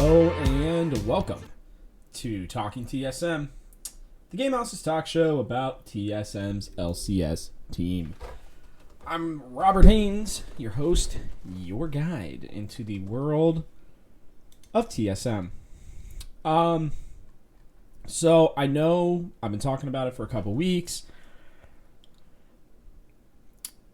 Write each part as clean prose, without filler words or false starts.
Hello and welcome to TalkingTSM, the Game House's talk show about TSM's LCS team. I'm Robert Haynes, your host, your guide into the world of TSM. So I know I've been talking about it for a couple weeks.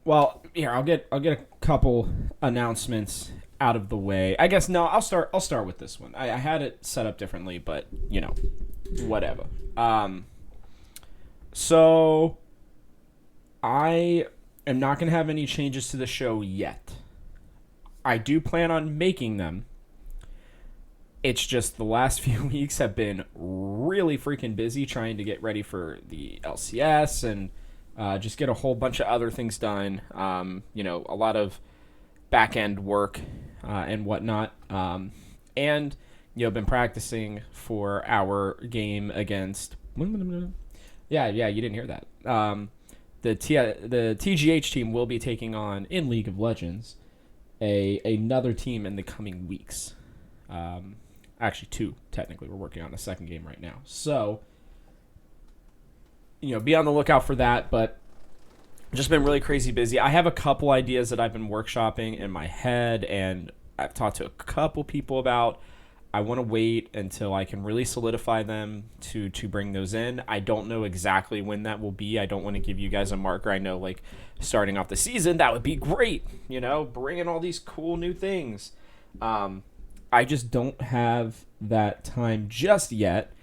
Well, here I'll get a couple announcements out of the way. I guess no, I'll start with this one. I had it set up differently, but whatever. So I am not going to have any changes to the show yet. I do plan on making them. It's just the last few weeks have been really freaking busy trying to get ready for the LCS and just get a whole bunch of other things done. A lot of back-end work and whatnot. And, been practicing for our game against... Yeah, you didn't hear that. The TGH team will be taking on, in League of Legends, another team in the coming weeks. Actually, two, technically. We're working on a second game right now. So, be on the lookout for that, but just been really crazy busy. I have a couple ideas that I've been workshopping in my head, and I've talked to a couple people about. I want to wait until I can really solidify them to bring those in. I don't know exactly when that will be. I don't want to give you guys a marker. I know, starting off the season, that would be great, bringing all these cool new things. I just don't have that time just yet,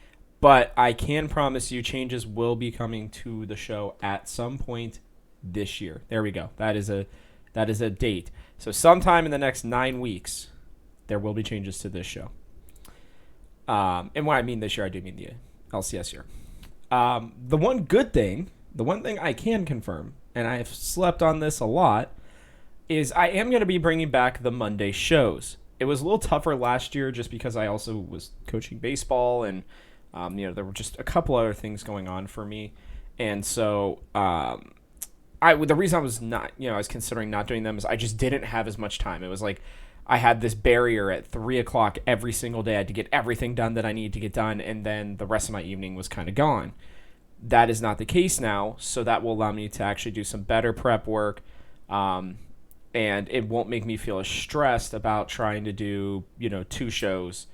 but I can promise you changes will be coming to the show at some point this year. There we go. That is a date. So sometime in the next 9 weeks, there will be changes to this show. And when I mean this year, I do mean the LCS year. The one thing I can confirm, and I've slept on this a lot, is I am going to be bringing back the Monday shows. It was a little tougher last year just because I also was coaching baseball and, there were just a couple other things going on for me. And so, the reason I was not, I was considering not doing them is I just didn't have as much time. It was like I had this barrier at 3 o'clock every single day. I had to get everything done that I needed to get done, and then the rest of my evening was kind of gone. That is not the case now, so that will allow me to actually do some better prep work, and it won't make me feel as stressed about trying to do, 2 shows,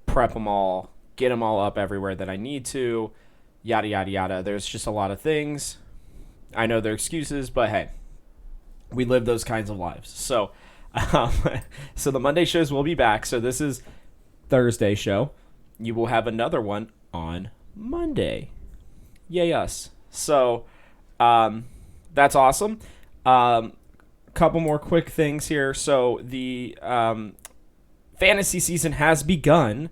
prep them all, get them all up everywhere that I need to, yada, yada, yada. There's just a lot of things. I know they're excuses, but hey, we live those kinds of lives. So, so the Monday shows will be back. So this is Thursday show. You will have another one on Monday. Yay us. So, that's awesome. Couple more quick things here. So the fantasy season has begun.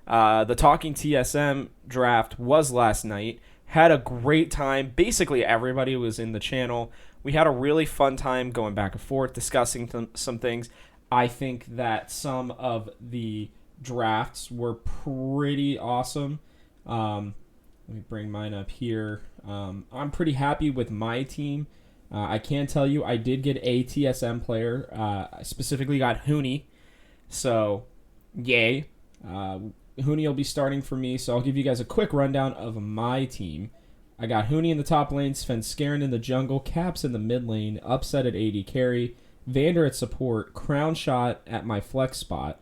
The TalkingTSM draft was last night. Had a great time. Basically, everybody was in the channel. We had a really fun time going back and forth, discussing some things. I think that some of the drafts were pretty awesome. Let me bring mine up here. I'm pretty happy with my team. I can tell you I did get a TSM player. I specifically got Hooney. So, yay. Hooney will be starting for me, so I'll give you guys a quick rundown of my team. I got Hooney in the top lane, Svenskeren in the jungle, Caps in the mid lane, Upset at AD carry, Vander at support, Crown Shot at my flex spot,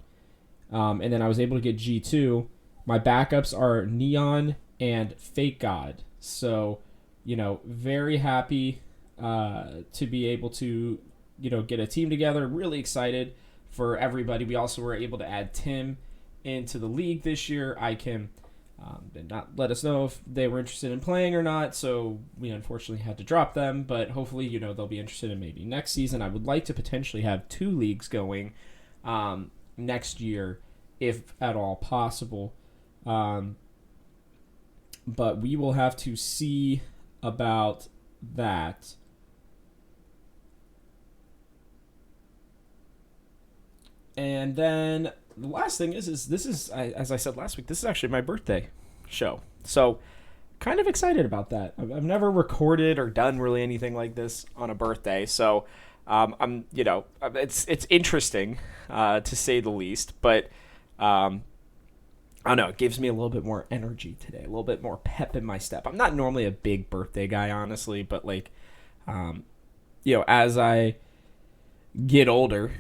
and then I was able to get G2. My backups are Neon and Fake God. So, very happy to be able to, get a team together. Really excited for everybody. We also were able to add Tim into the league this year. I can not let us know if they were interested in playing or not, so we unfortunately had to drop them, but hopefully, they'll be interested in maybe next season. I would like to potentially have 2 leagues going next year, if at all possible. But we will have to see about that. And then the last thing is this is, as I said last week, this is actually my birthday show. So kind of excited about that. I've never recorded or done really anything like this on a birthday. So it's interesting to say the least, but I don't know, it gives me a little bit more energy today, a little bit more pep in my step. I'm not normally a big birthday guy, honestly, but like, as I get older,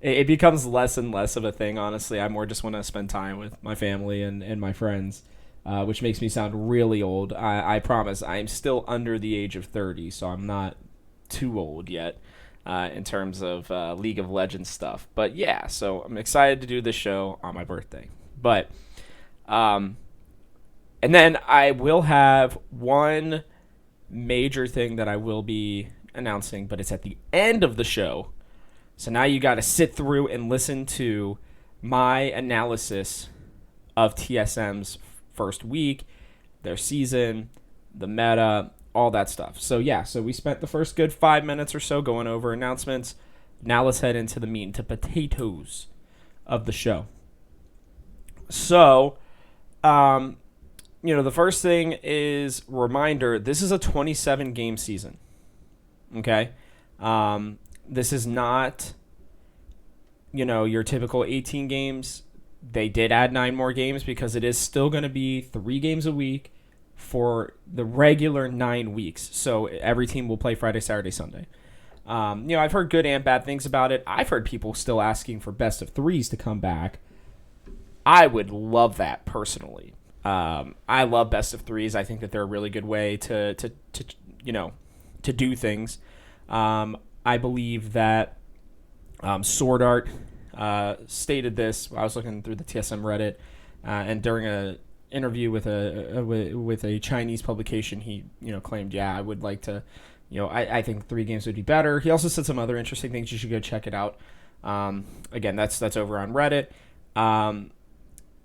it becomes less and less of a thing. Honestly, I more just want to spend time with my family and my friends, which makes me sound really old. I promise I'm still under the age of 30, so I'm not too old yet. In terms of League of Legends stuff. But yeah, so I'm excited to do this show on my birthday. But, and then I will have one major thing that I will be announcing, but it's at the end of the show. So now you got to sit through and listen to my analysis of TSM's first week, their season, the meta, all that stuff. So yeah, so we spent the first good 5 minutes or so going over announcements. Now let's head into the meat and potatoes of the show. So, the first thing is reminder, this is a 27 game season. Okay? This is not, your typical 18 games. They did add 9 more games because it is still going to be 3 games a week for the regular 9 weeks. So every team will play Friday, Saturday, Sunday. I've heard good and bad things about it. I've heard people still asking for best of threes to come back. I would love that personally. I love best of threes. I think that they're a really good way to do things. I believe that Sword Art stated this. I was looking through the TSM Reddit, and during a interview with a Chinese publication, he claimed, I would like to, I think 3 games would be better. He also said some other interesting things. You should go check it out. Again, that's over on Reddit.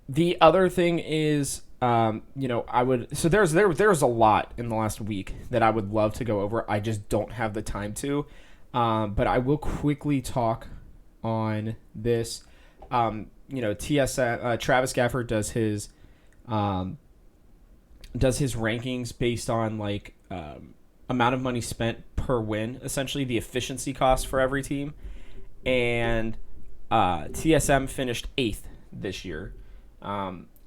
The other thing is, I would, so there's a lot in the last week that I would love to go over. I just don't have the time to, but I will quickly talk on this. TSM, Travis Gafford does his rankings based on amount of money spent per win, essentially the efficiency cost for every team. And TSM finished 8th this year,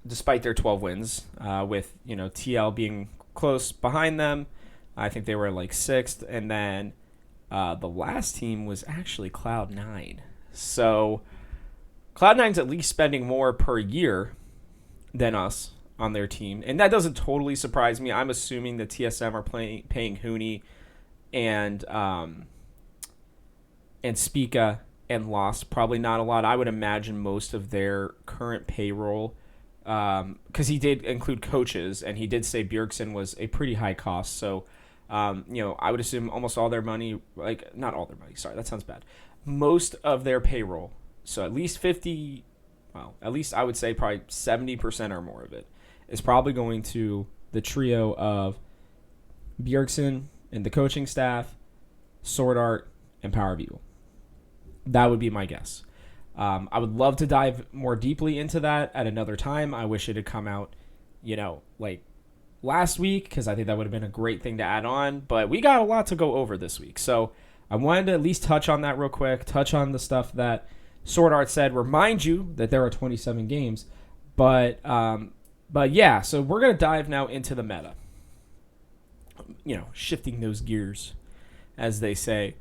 despite their 12 wins, with TL being close behind them. I think they were 6th, and then the last team was actually Cloud9. So Cloud9's at least spending more per year than us on their team, and that doesn't totally surprise me. I'm assuming that TSM are paying Hooney and Spica and Lost probably not a lot. I would imagine most of their current payroll, because he did include coaches, and he did say Bjergsen was a pretty high cost. So, I would assume almost all their money, not all their money. Sorry, that sounds bad. Most of their payroll, so at least 50. Well, at least I would say probably 70% or more of it is probably going to the trio of Bjergsen and the coaching staff, Sword Art, and Power of Evil. That would be my guess. I would love to dive more deeply into that at another time. I wish it had come out, last week, because I think that would have been a great thing to add on. But we got a lot to go over this week. So I wanted to at least touch on that real quick, touch on the stuff that Sword Art said, remind you that there are 27 games. But yeah, so we're going to dive now into the meta. Shifting those gears, as they say.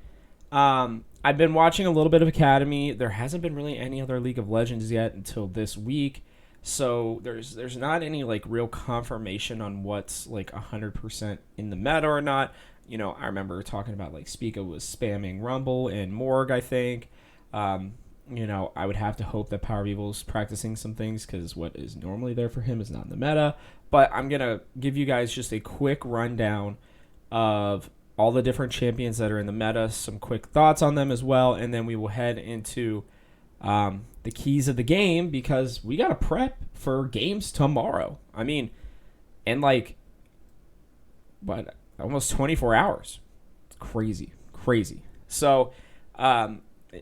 I've been watching a little bit of Academy. There hasn't been really any other League of Legends yet until this week. So there's not any real confirmation on what's 100% in the meta or not. I remember talking about Spica was spamming Rumble and Morg, I think. I would have to hope that Power of Evil's practicing some things, because what is normally there for him is not in the meta. But I'm going to give you guys just a quick rundown of all the different champions that are in the meta, some quick thoughts on them as well, and then we will head into the keys of the game, because we got to prep for games tomorrow. I mean, in almost 24 hours. It's crazy. So,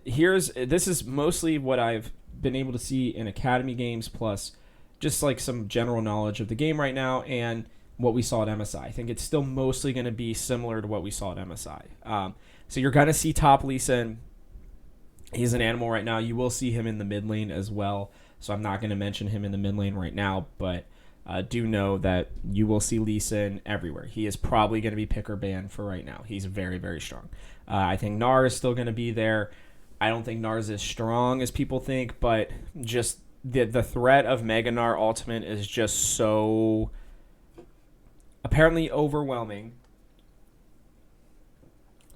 this is mostly what I've been able to see in Academy games, plus just some general knowledge of the game right now and what we saw at MSI. I think it's still mostly going to be similar to what we saw at MSI. So you're going to see top Lee Sin. He's an animal right now. You will see him in the mid lane as well. so I'm not going to mention him in the mid lane right now, but do know that you will see Lee Sin everywhere. He is probably going to be pick or ban for right now. He's very, very strong. I think Gnar is still going to be there. I don't think Gnar is as strong as people think, but just the threat of Mega Gnar Ultimate is just so apparently overwhelming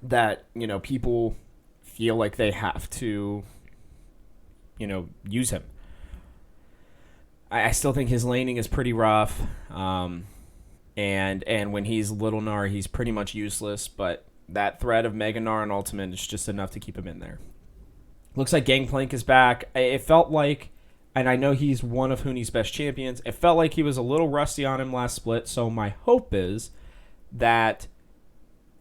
that, people feel like they have to, use him. I still think his laning is pretty rough. And when he's Little Gnar, he's pretty much useless, but that threat of Mega Gnar and Ultimate is just enough to keep him in there. Looks like Gangplank is back. It felt like, and I know he's one of Huni's best champions, it felt like he was a little rusty on him last split, so my hope is that,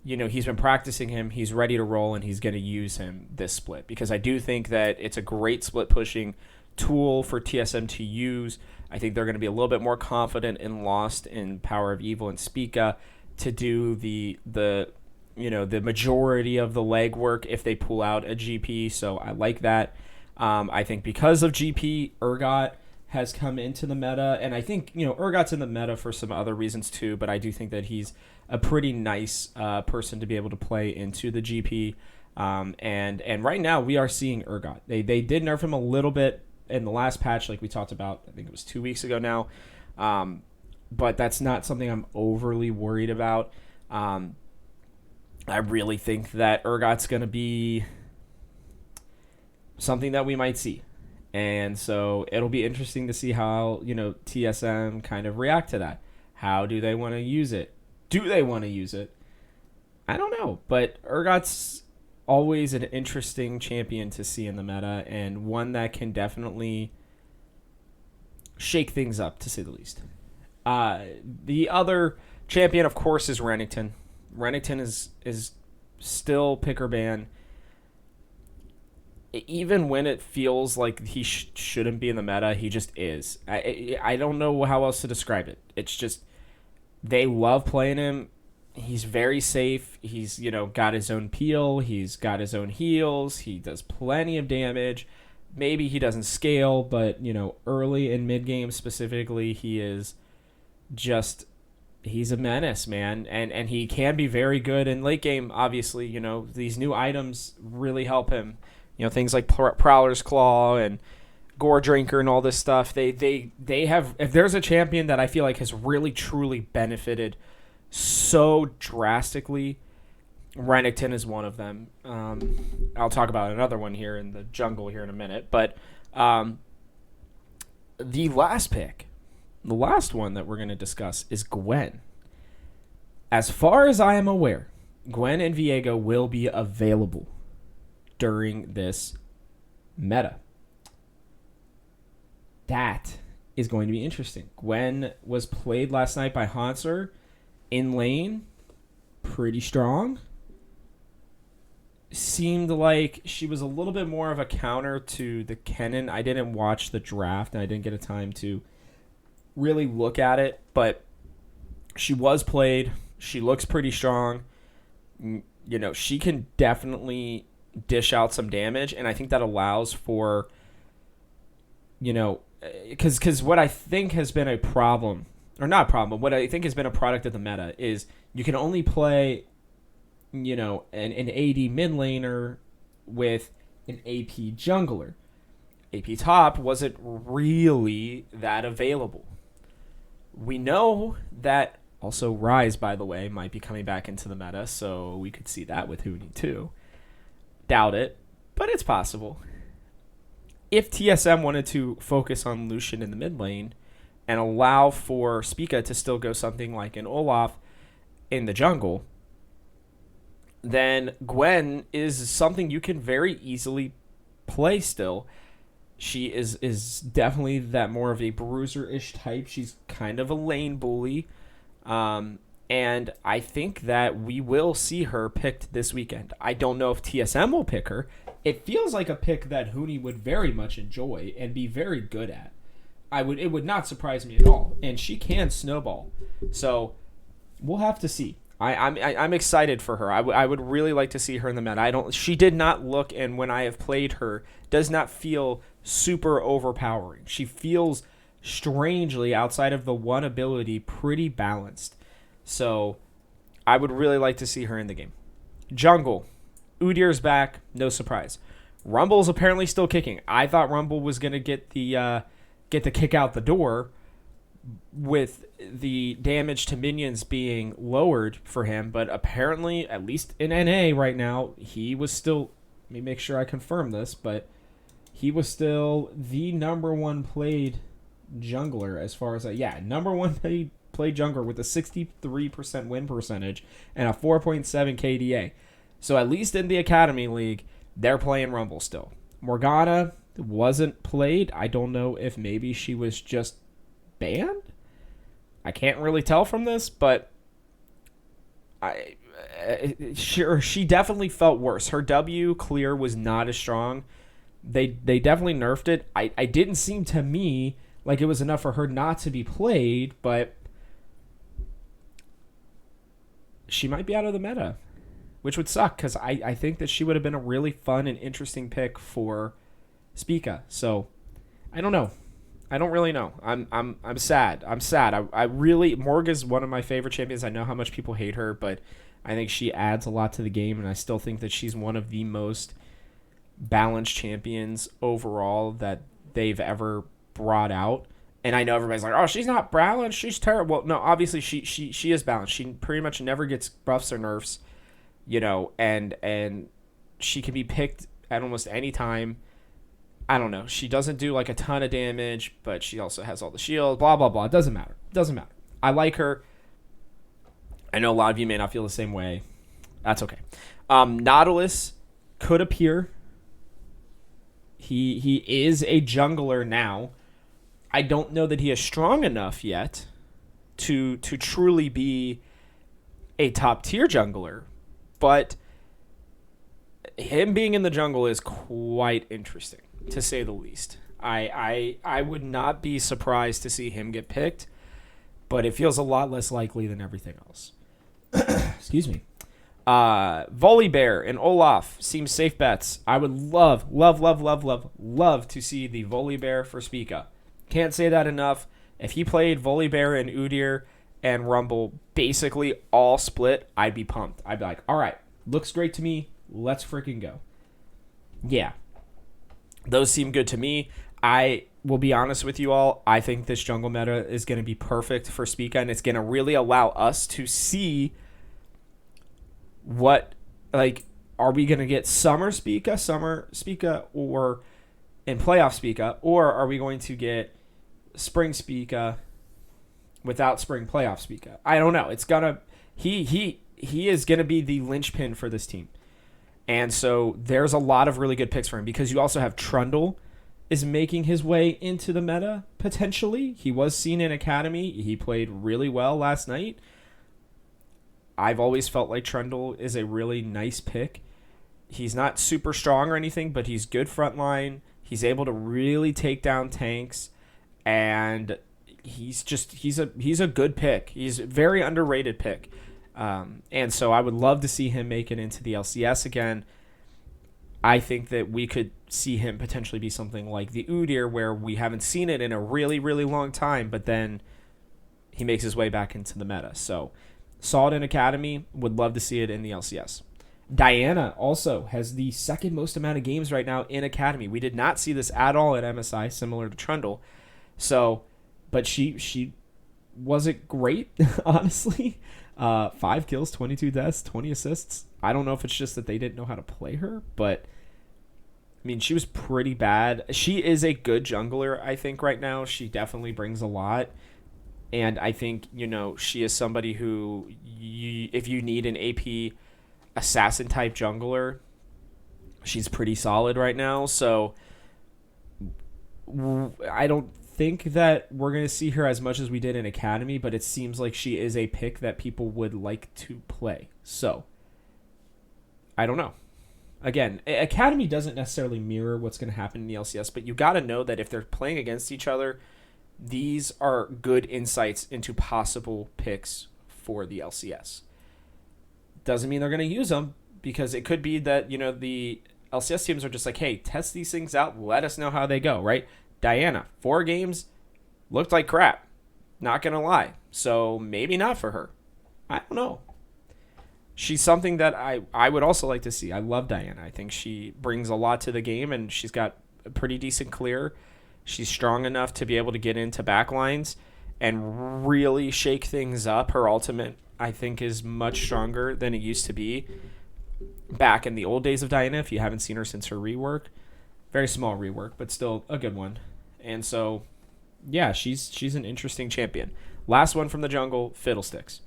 he's been practicing him, he's ready to roll, and he's going to use him this split, because I do think that it's a great split pushing tool for TSM to use. I think they're going to be a little bit more confident in Lost, in Power of Evil, and Spica to do the majority of the legwork if they pull out a GP, so I like that. I think because of GP, Urgot has come into the meta, and I think, Urgot's in the meta for some other reasons too, but I do think that he's a pretty nice person to be able to play into the GP, and right now we are seeing Urgot. They did nerf him a little bit in the last patch, like we talked about, I think it was 2 weeks ago now, but that's not something I'm overly worried about. I really think that Urgot's going to be something that we might see. And so it'll be interesting to see how, TSM kind of react to that. How do they want to use it? Do they want to use it? I don't know. But Urgot's always an interesting champion to see in the meta, and one that can definitely shake things up, to say the least. The other champion, of course, is Renekton. Renekton is still pick or ban. Even when it feels like he shouldn't be in the meta, he just is. I don't know how else to describe it. It's just they love playing him. He's very safe. He's, got his own peel. He's got his own heals. He does plenty of damage. Maybe he doesn't scale, but, early in mid-game specifically, he is just... He's a menace, man, and he can be very good in late game, obviously. These new items really help him. Things like Prowler's Claw and Gore Drinker and all this stuff. They have... If there's a champion that I feel like has really, truly benefited so drastically, Renekton is one of them. I'll talk about another one here in the jungle here in a minute. But the last pick, the last one that we're going to discuss is Gwen. As far as I am aware, Gwen and Viego will be available during this meta. That is going to be interesting. Gwen was played last night by Hanser in lane, pretty strong. Seemed like she was a little bit more of a counter to the Kennen. I didn't watch the draft, and I didn't get a time to really look at it, but she was played. She looks pretty strong. She can definitely dish out some damage, and I think that allows for, because what I think has been a problem, or not a problem, what I think has been a product of the meta is you can only play, an AD mid laner with an AP jungler. AP top wasn't really that available. We know that also Ryze, by the way, might be coming back into the meta, so we could see that with Huni too. Doubt it, but it's possible. If TSM wanted to focus on Lucian in the mid lane and allow for Spica to still go something like an Olaf in the jungle, then Gwen is something you can very easily play still. She is definitely that more of a bruiser-ish type. She's kind of a lane bully. And I think that we will see her picked this weekend. I don't know if TSM will pick her. It feels like a pick that Huni would very much enjoy and be very good at. It would not surprise me at all. And she can snowball. So we'll have to see. I'm excited for her. I would really like to see her in the meta. She did not look, and when I have played her, does not feel super overpowering. She feels strangely, outside of the one ability, pretty balanced. So I would really like to see her in the game. Jungle. Udyr's back. No surprise. Rumble's apparently still kicking. I thought Rumble was going to get the kick out the door with the damage to minions being lowered for him, but apparently, at least in NA right now, he was still, let me make sure I confirm this, but he was still the number one played jungler as far as, number one played jungler with a 63% win percentage and a 4.7 KDA. So at least in the Academy League, they're playing Rumble still. Morgana wasn't played. I don't know if maybe she was just banned. I can't really tell from this, but she definitely felt worse. Her W clear was not as strong. They definitely nerfed it. I didn't seem to me like it was enough for her not to be played, but she might be out of the meta, which would suck because I think that she would have been a really fun and interesting pick for Spica. So I don't know. I don't really know. I'm sad. I really, Morga's one of my favorite champions. I know how much people hate her, but I think she adds a lot to the game, and I still think that she's one of the most balanced champions overall that they've ever brought out. And I know everybody's like, "Oh, she's not balanced. She's terrible." No, obviously she is balanced. She pretty much never gets buffs or nerfs, and she can be picked at almost any time. I don't know. She doesn't do like a ton of damage, but she also has all the shield, blah, blah, blah. It doesn't matter. I like her. I know a lot of you may not feel the same way. That's okay. Nautilus could appear. He is a jungler now. I don't know that he is strong enough yet to truly be a top tier jungler, but him being in the jungle is quite interesting, to say the least. I would not be surprised to see him get picked, but it feels a lot less likely than everything else. Excuse me. Volibear and Olaf seem safe bets. I would love to see the Volibear for Spica. Can't say that enough. If he played Volibear and Udyr and Rumble basically all split, I'd be pumped. I'd be like, all right, looks great to me. Let's freaking go. Yeah. Those seem good to me. I will be honest with you all. I think this jungle meta is going to be perfect for Spica, and it's going to really allow us to see what, like, are we going to get summer Spica, or in playoff Spica, or are we going to get spring Spica without spring playoff Spica? I don't know. It's gonna he is gonna be the linchpin for this team. And so there's a lot of really good picks for him, because you also have Trundle is making his way into the meta potentially. He was seen in Academy. He played really well last night. I've always felt like Trundle is a really nice pick. He's not super strong or anything, but he's good frontline. He's able to really take down tanks, and he's a good pick. He's a very underrated pick. And so I would love to see him make it into the LCS again. I think that we could see him potentially be something like the Udyr, where we haven't seen it in a really, really long time, but then he makes his way back into the meta. So saw it in Academy, would love to see it in the LCS. Diana also has the second most amount of games right now in Academy. We did not see this at all at MSI, similar to Trundle. So, but she wasn't great, honestly. 5 kills, 22 deaths, 20 assists. I don't know if it's just that they didn't know how to play her, but I mean, she was pretty bad. She is a good jungler, I think, right now. She definitely brings a lot. And I think, she is somebody who, if you need an AP assassin type jungler, she's pretty solid right now. So I don't think that we're going to see her as much as we did in Academy, but it seems like she is a pick that people would like to play. So I don't know. Again, Academy doesn't necessarily mirror what's going to happen in the LCS, but you got to know that if they're playing against each other, these are good insights into possible picks for the LCS. Doesn't mean they're going to use them, because it could be that, the LCS teams are just like, hey, test these things out. Let us know how they go, right? Diana, 4 games, looked like crap. Not going to lie. So maybe not for her. I don't know. She's something that I would also like to see. I love Diana. I think she brings a lot to the game, and she's got a pretty decent clear. She's strong enough to be able to get into backlines and really shake things up. Her ultimate, I think, is much stronger than it used to be back in the old days of Diana, if you haven't seen her since her rework. Very small rework, but still a good one. And so, yeah, she's an interesting champion. Last one from the jungle, Fiddlesticks.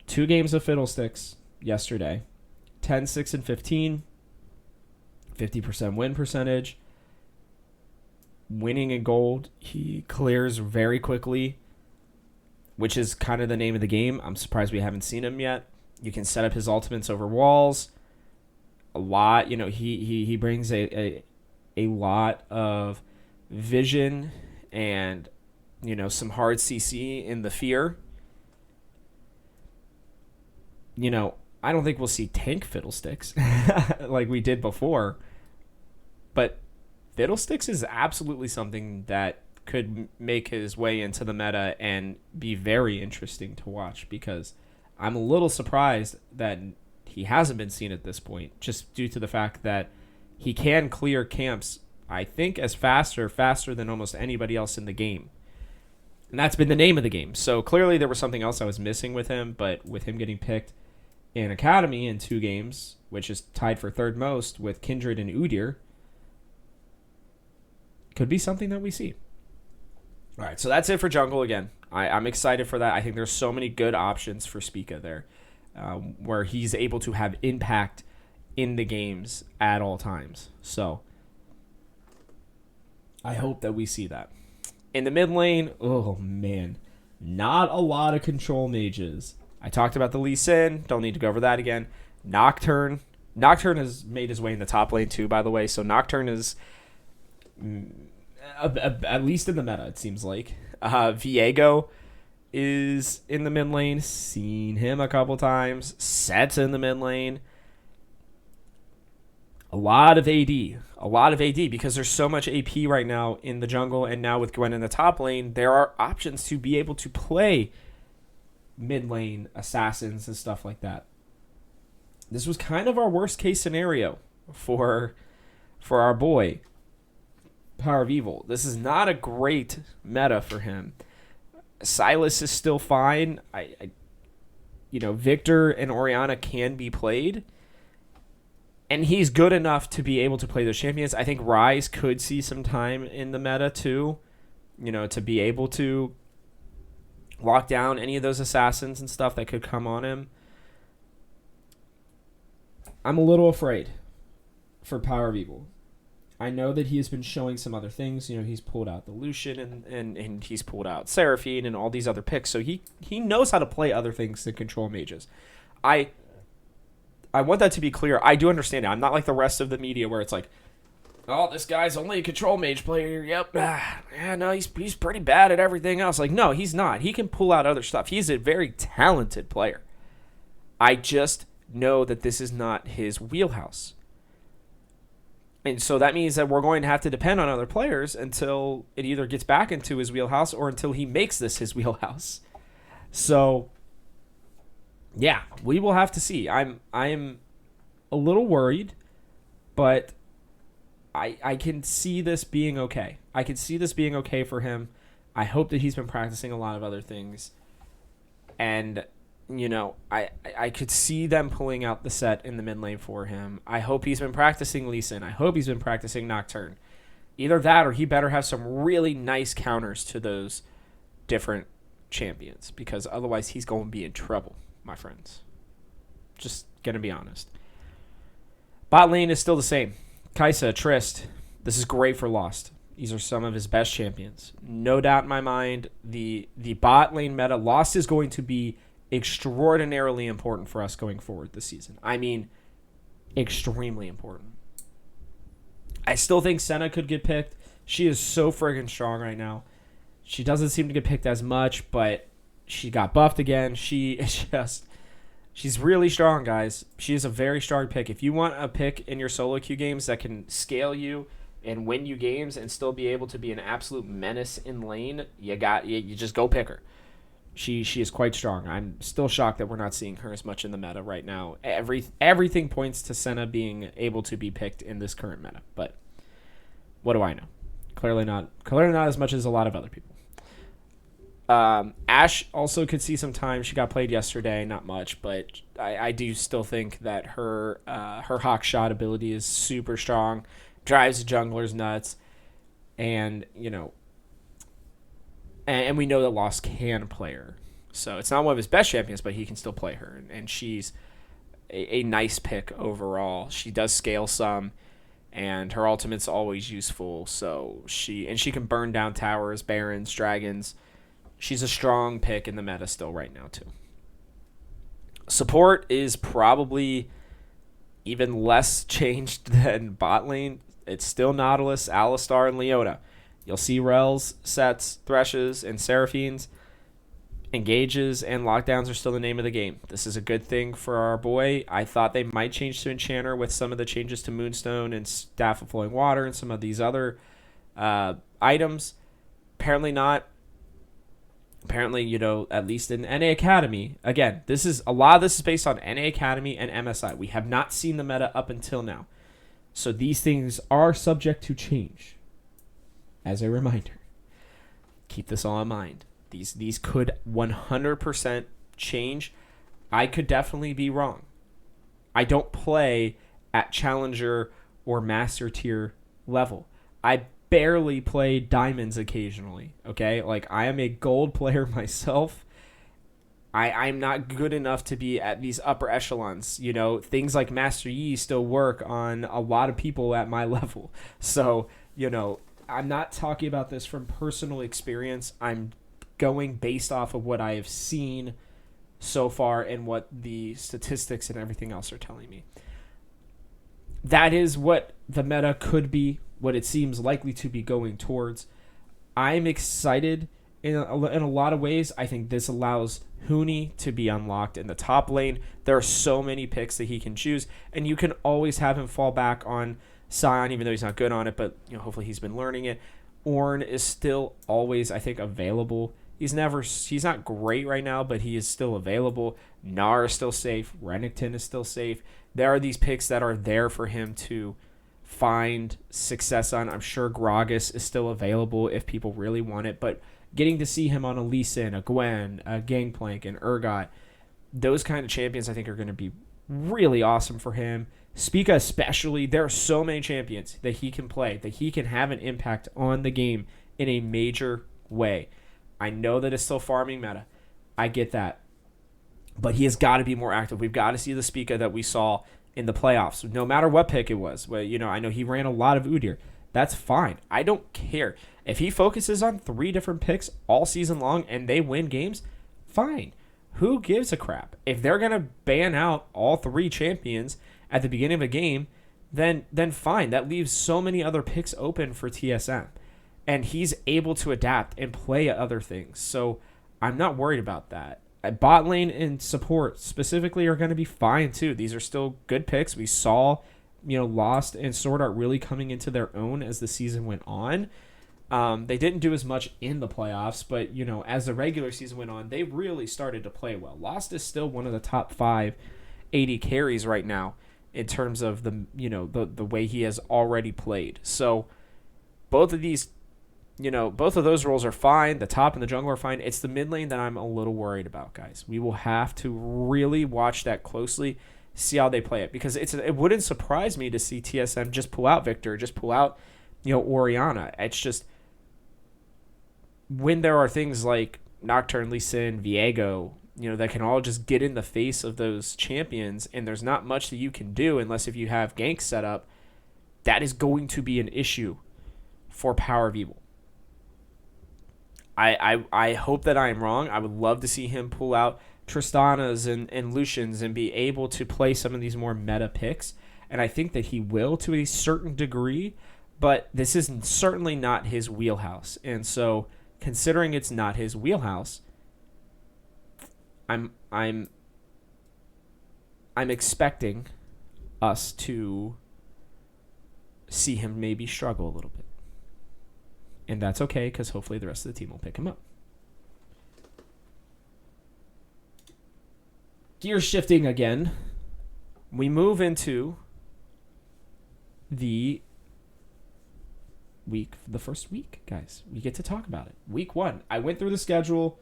2 games of Fiddlesticks yesterday. 10, 6, and 15. 50% win percentage. Winning in gold. He clears very quickly, which is kind of the name of the game. I'm surprised we haven't seen him yet. You can set up his ultimates over walls a lot. You know, he brings a lot of vision and, you know, some hard CC in the fear. You know, I don't think we'll see tank Fiddlesticks like we did before. But Fiddlesticks is absolutely something that could make his way into the meta and be very interesting to watch, because I'm a little surprised that he hasn't been seen at this point, just due to the fact that he can clear camps, I think, as faster than almost anybody else in the game. And that's been the name of the game. So clearly there was something else I was missing with him, but with him getting picked in Academy in 2 games, which is tied for 3rd most with Kindred and Udyr, could be something that we see. All right, so that's it for jungle again. I'm excited for that. I think there's so many good options for Spica there, where he's able to have impact in the games at all times. So I hope that we see that. In the mid lane, oh man, not a lot of control mages. I talked about the Lee Sin. Don't need to go over that again. Nocturne has made his way in the top lane too, by the way. So Nocturne is at least in the meta, it seems like. Viego is in the mid lane. Seen him a couple times. Set's in the mid lane. A lot of AD because there's so much AP right now in the jungle, and now with Gwen in the top lane, there are options to be able to play mid lane assassins and stuff like that. This was kind of our worst case scenario for our boy Power of Evil. This is not a great meta for him. Silas is still fine. Victor and Orianna can be played, and he's good enough to be able to play those champions. I think Ryze could see some time in the meta too, to be able to lock down any of those assassins and stuff that could come on him. I'm a little afraid for Power of Evil. I know that he has been showing some other things. He's pulled out the Lucian and he's pulled out Seraphine and all these other picks. So he knows how to play other things than control mages. I want that to be clear. I do understand it. I'm not like the rest of the media where it's like, oh, this guy's only a control mage player. Yep. Yeah, no, he's pretty bad at everything else. Like, no, he's not. He can pull out other stuff. He's a very talented player. I just know that this is not his wheelhouse. And so that means that we're going to have to depend on other players until it either gets back into his wheelhouse or until he makes this his wheelhouse. So, yeah, we will have to see. I'm a little worried, but I can see this being okay. I can see this being okay for him. I hope that he's been practicing a lot of other things. And I could see them pulling out the set in the mid lane for him. I hope he's been practicing Lee Sin. I hope he's been practicing Nocturne. Either that or he better have some really nice counters to those different champions, because otherwise he's going to be in trouble, my friends. Just going to be honest. Bot lane is still the same. Kai'Sa, Trist. This is great for Lost. These are some of his best champions. No doubt in my mind, the bot lane meta, Lost is going to be extraordinarily important for us going forward this season. I mean, extremely important. I still think Senna could get picked. She is so friggin' strong right now. She doesn't seem to get picked as much, but she got buffed again. She is just She's really strong, guys. She is a very strong pick. If you want a pick in your solo queue games that can scale you and win you games and still be able to be an absolute menace in lane, you just go pick her. She is quite strong. I'm still shocked that we're not seeing her as much in the meta right now. Everything points to Senna being able to be picked in this current meta, but what do I know? Clearly not as much as a lot of other people. Ashe also could see some time. She got played yesterday, not much, but I do still think that her hawk shot ability is super strong, drives the junglers nuts, and and we know that Lost can play her. So it's not one of his best champions, but he can still play her, and she's a nice pick overall. She does scale some, and her ultimate's always useful. So she can burn down towers, barons, dragons. She's a strong pick in the meta still right now, too. Support is probably even less changed than bot lane. It's still Nautilus, Alistar, and Leona. You'll see Rels, Sets, Threshes, and Seraphines. Engages and lockdowns are still the name of the game. This is a good thing for our boy. I thought they might change to Enchanter with some of the changes to Moonstone and Staff of Flowing Water and some of these other items. Apparently not. Apparently, at least in NA Academy, again, a lot of this is based on NA Academy and MSI. We have not seen the meta up until now. So these things are subject to change. As a reminder, keep this all in mind. These could 100% change. I could definitely be wrong. I don't play at Challenger or Master Tier level. I barely play diamonds occasionally, okay? Like, I am a gold player myself. I'm not good enough to be at these upper echelons. Things like Master Yi still work on a lot of people at my level. So, I'm not talking about this from personal experience. I'm going based off of what I have seen so far and what the statistics and everything else are telling me. That is what the meta could be, what it seems likely to be going towards. I'm excited in a lot of ways. I think this allows Huni to be unlocked in the top lane. There are so many picks that he can choose, and you can always have him fall back on Sion, even though he's not good on it, but hopefully he's been learning it. Ornn is still always, I think, available. He's not great right now, but he is still available. Gnar is still safe. Renekton is still safe. There are these picks that are there for him to find success on. I'm sure Gragas is still available if people really want it, but getting to see him on a Lee Sin, a Gwen, a Gangplank, an Urgot, those kind of champions I think are going to be really awesome for him. Spica especially, there are so many champions that he can play, that he can have an impact on the game in a major way. I know that it's still farming meta. I get that. But he has got to be more active. We've got to see the Spica that we saw in the playoffs, no matter what pick it was. Well, I know he ran a lot of Udyr. That's fine. I don't care. If he focuses on 3 different picks all season long and they win games, fine. Who gives a crap? If they're going to ban out all 3 champions at the beginning of a game, then fine. That leaves so many other picks open for TSM. And he's able to adapt and play other things. So I'm not worried about that. Bot lane and support specifically are going to be fine too. These are still good picks. We saw, Lost and Sword Art really coming into their own as the season went on. They didn't do as much in the playoffs, but, as the regular season went on, they really started to play well. Lost is still one of the top 5 AD carries right now in terms of the way he has already played. So both of those roles are fine. The top and the jungle are fine. It's the mid lane that I'm a little worried about, guys. We will have to really watch that closely, see how they play it, because it wouldn't surprise me to see TSM just pull out Victor, just pull out, Orianna. It's just when there are things like Nocturne, Lee Sin, Viego, that can all just get in the face of those champions, and there's not much that you can do unless if you have ganks set up, that is going to be an issue for Power of Evil. I hope that I am wrong. I would love to see him pull out Tristanas and Lucians and be able to play some of these more meta picks. And I think that he will to a certain degree, but this is certainly not his wheelhouse. And so, considering it's not his wheelhouse, I'm I'm expecting us to see him maybe struggle a little bit. And that's okay, because hopefully the rest of the team will pick him up. Gear shifting again. We move into the first week, guys. We get to talk about it. Week 1. I went through the schedule.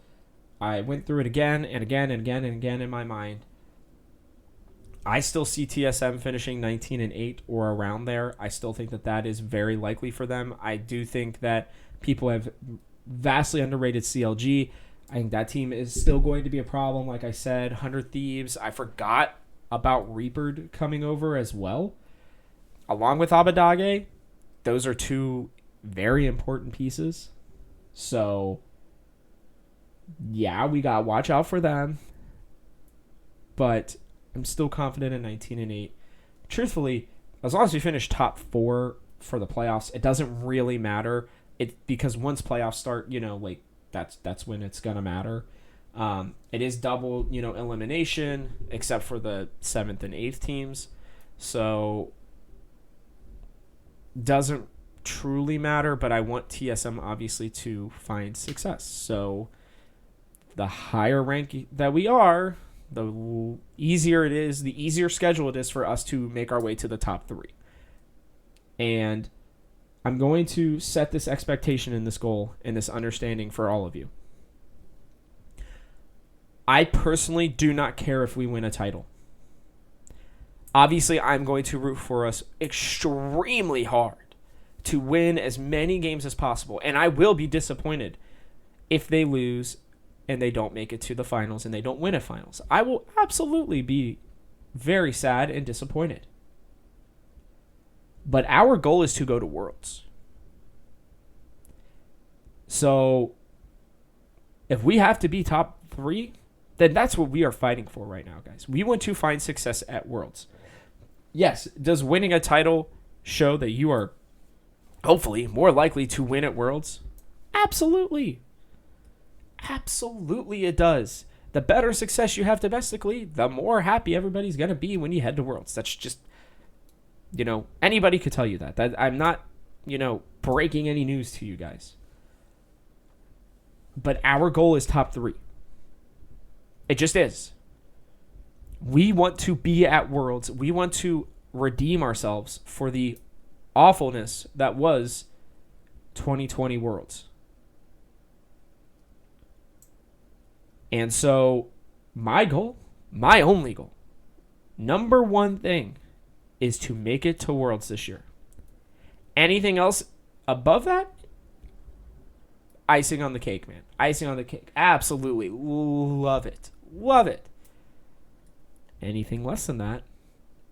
I went through it again and again and again and again in my mind. I still see TSM finishing 19-8 or around there. I still think that is very likely for them. I do think that people have vastly underrated CLG. I think that team is still going to be a problem. Like I said, 100 Thieves. I forgot about Reapered coming over as well. Along with Abadage, those are 2 very important pieces. So, yeah, we got to watch out for them. But I'm still confident in 19-8. Truthfully, as long as we finish top 4 for the playoffs, it doesn't really matter. Because once playoffs start, that's when it's gonna matter. It is double, elimination, except for the 7th and 8th teams. So doesn't truly matter, but I want TSM obviously to find success. So the higher rank that we are, the easier it is, the easier schedule it is for us to make our way to the top 3. And I'm going to set this expectation and this goal and this understanding for all of you. I personally do not care if we win a title. Obviously, I'm going to root for us extremely hard to win as many games as possible. And I will be disappointed if they lose and they don't make it to the finals and they don't win at finals. I will absolutely be very sad and disappointed. But our goal is to go to Worlds. So if we have to be top 3, then that's what we are fighting for right now, guys. We want to find success at Worlds. Yes, does winning a title show that you are hopefully more likely to win at Worlds? Absolutely. Absolutely it does. The better success you have domestically, the more happy everybody's going to be when you head to Worlds. That's just, anybody could tell you that. I'm not, breaking any news to you guys. But our goal is top 3. It just is. We want to be at Worlds. We want to redeem ourselves for the awfulness that was 2020 Worlds. And so my goal, my only goal, number 1 thing is to make it to Worlds this year. Anything else above that? Icing on the cake, man. Icing on the cake. Absolutely. Love it. Love it. Anything less than that,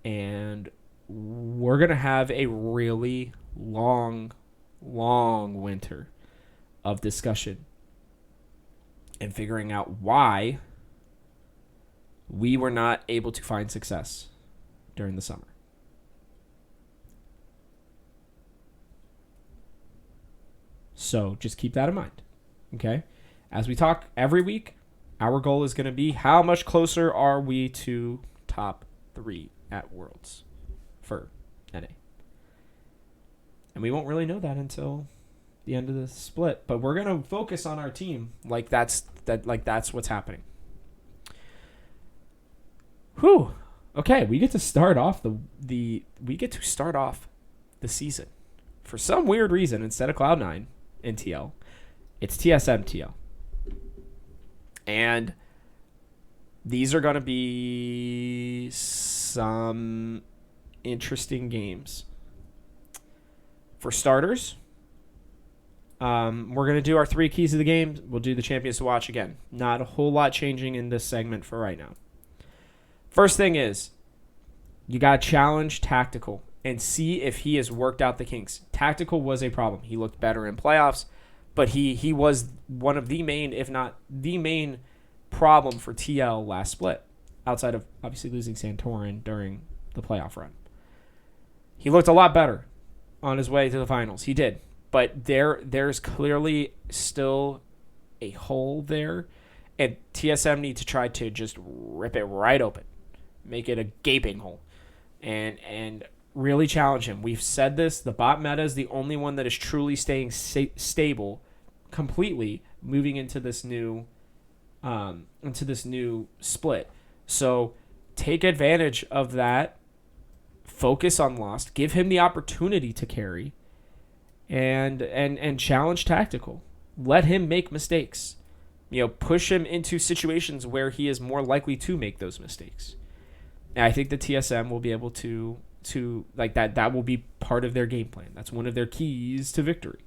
and we're going to have a really long winter of discussion and figuring out why we were not able to find success during the summer. So just keep that in mind, okay? As we talk every week, our goal is going to be how much closer are we to top 3 at Worlds for NA. And we won't really know that until the end of the split, but we're going to focus on our team like that's what's happening. Whew. Okay, we get to start off the season. For some weird reason, instead of Cloud9 in TL, it's TSM TL. And these are going to be some interesting games. For starters, we're going to do our 3 keys of the game. We'll do the champions to watch again. Not a whole lot changing in this segment for right now. First thing is, you got to challenge Tactical and see if he has worked out the kinks. Tactical was a problem. He looked better in playoffs, but he was one of the main, if not the main, problem for TL last split, outside of obviously losing Santorin during the playoff run. He looked a lot better on his way to the finals. He did. But there's clearly still a hole there, and TSM need to try to just rip it right open make it a gaping hole, and really challenge him. We've said this. The bot meta is the only one that is truly staying stable, completely moving into this new split. So take advantage of that. Focus on Lost. Give him the opportunity to carry, and challenge tactical. Let him make mistakes. Push him into situations where he is more likely to make those mistakes. And I think the TSM will be able to like that. That will be part of their game plan. That's one of their keys to victory.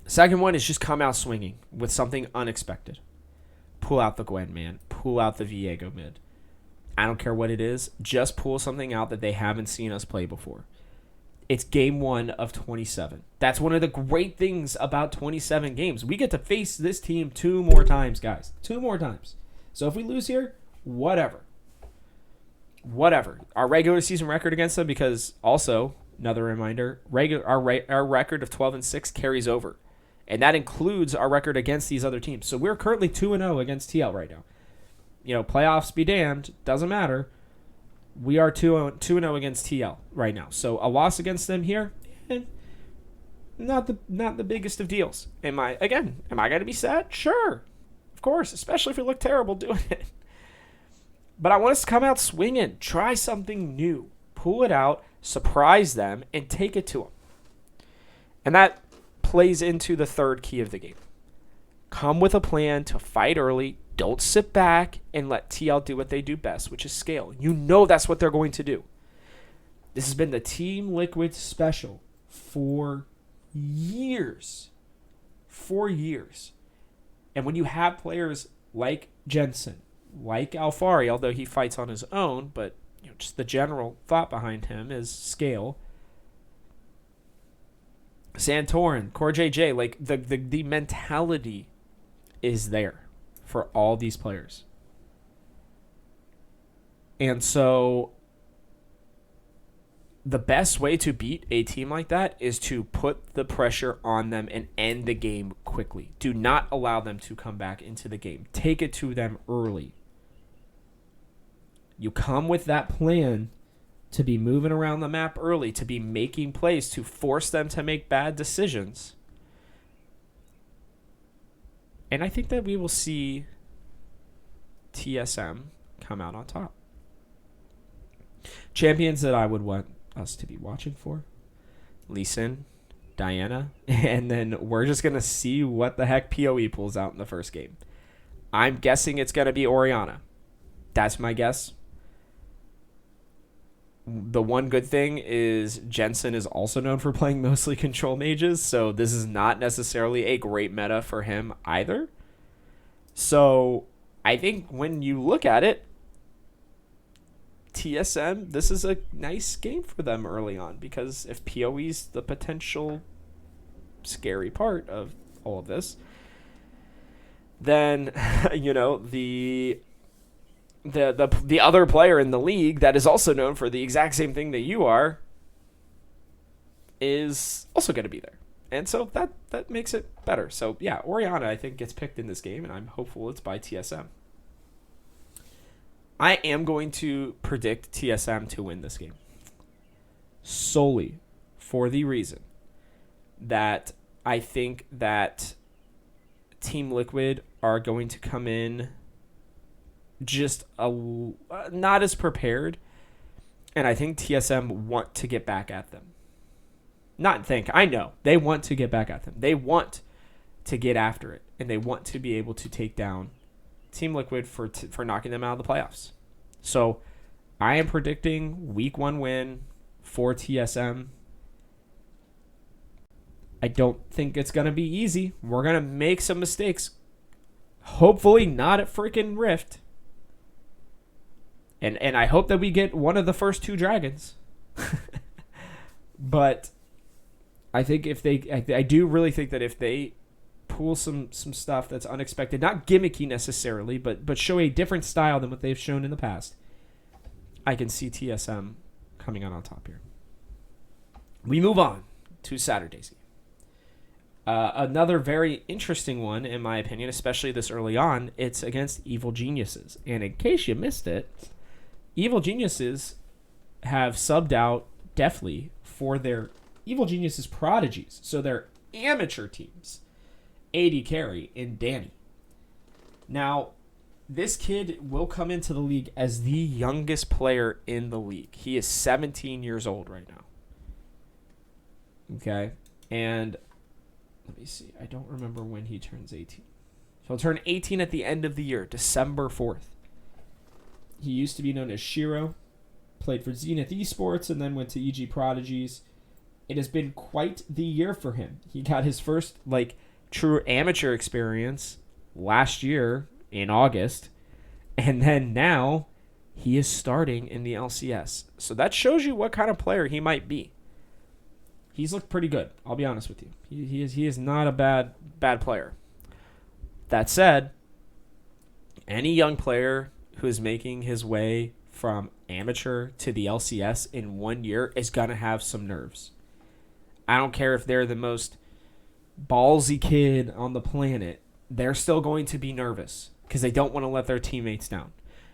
Second one is just come out swinging with something unexpected. Pull out the Gwen, man. Pull out the Viego mid. I don't care what it is. Just pull something out that they haven't seen us play before. It's game 1 of 27. That's one of the great things about 27 games. We get to face this team 2 more times, guys. 2 more times. So if we lose here, whatever. Our regular season record against them, because also, another reminder, our record of 12-6 carries over. And that includes our record against these other teams. So we're currently 2-0 against TL right now. Playoffs be damned. Doesn't matter. We are 2-0 against TL right now. So a loss against them here, not the biggest of deals. Am I going to be sad? Sure. Of course, especially if we look terrible doing it. But I want us to come out swinging. Try something new. Pull it out, surprise them, and take it to them. And that plays into the third key of the game. Come with a plan to fight early. Don't sit back and let TL do what they do best, which is scale. That's what they're going to do. This has been the Team Liquid special for years. 4 years. And when you have players like Jensen, like Alfari, although he fights on his own, but just the general thought behind him is scale. Santorin, Core JJ, like the mentality is there for all these players. And so the best way to beat a team like that is to put the pressure on them and end the game quickly. Do not allow them to come back into the game. Take it to them early. You come with that plan to be moving around the map early, to be making plays, to force them to make bad decisions. And I think that we will see TSM come out on top. Champions that I would want us to be watching for: Lee Sin, Diana, and then we're just going to see what the heck PoE pulls out in the first game. I'm guessing it's going to be Orianna. That's my guess. The one good thing is Jensen is also known for playing mostly control mages, so this is not necessarily a great meta for him either. So I think when you look at it, TSM, this is a nice game for them early on, because if PoE's the potential scary part of all of this, then the other player in the league that is also known for the exact same thing that you are is also going to be there. And so that makes it better. So, yeah, Orianna, I think, gets picked in this game, and I'm hopeful it's by TSM. I am going to predict TSM to win this game, solely for the reason that I think that Team Liquid are going to come in just not as prepared, and I think TSM want to get back at them. I know they want to get back at them. They want to get after it, and they want to be able to take down Team Liquid for knocking them out of the playoffs. So I am predicting week 1 win for TSM. I don't think it's going to be easy. We're going to make some mistakes. Hopefully not at freaking Rift. And I hope that we get one of the first 2 dragons. But I think I do really think that if they pull some stuff that's unexpected, not gimmicky necessarily, but show a different style than what they've shown in the past, I can see TSM coming out on top here. We move on to Saturday's game. Another very interesting one, in my opinion, especially this early on, it's against Evil Geniuses. And in case you missed it, Evil Geniuses have subbed out deftly for their Evil Geniuses prodigies. So their amateur teams, AD Carry and Danny. Now, this kid will come into the league as the youngest player in the league. He is 17 years old right now. Okay? And let me see. I don't remember when he turns 18. So he'll turn 18 at the end of the year, December 4th. He used to be known as Shiro, played for Zenith Esports, and then went to EG Prodigies. It has been quite the year for him. He got his first, true amateur experience last year in August, and then now he is starting in the LCS. So that shows you what kind of player he might be. He's looked pretty good, I'll be honest with you. He is not a bad player. That said, any young player who is making his way from amateur to the LCS in 1 year is going to have some nerves. I don't care if they're the most ballsy kid on the planet. They're still going to be nervous because they don't want to let their teammates down.